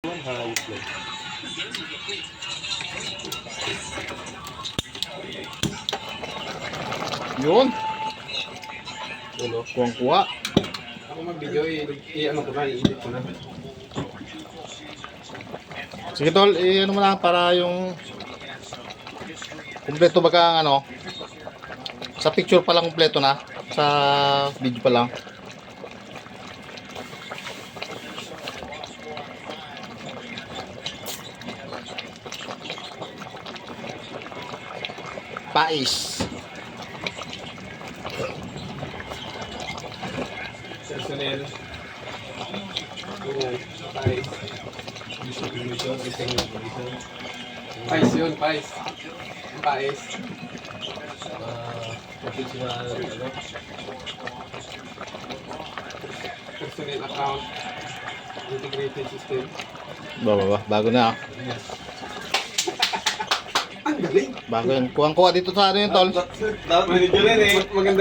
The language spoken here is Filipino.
Hayop lang. Yun. Ano? Kuwang-kuha. Ako mag-video, i-ano ko na, i-edit ko na. Sige tol, ano mo na para yung kumpleto ba ka ano? Sa picture pa lang kumpleto na, sa video pa lang. Pais. Personnel. Oo, Pais. Pais yun, Pais. Pais. Professional, ano? Personnel account. Integrated system. Bago na. Yes. Ang galing! Bago yan. Kuwang-kuha dito sa ano yun tol. Dapat manager yan eh. Maganda.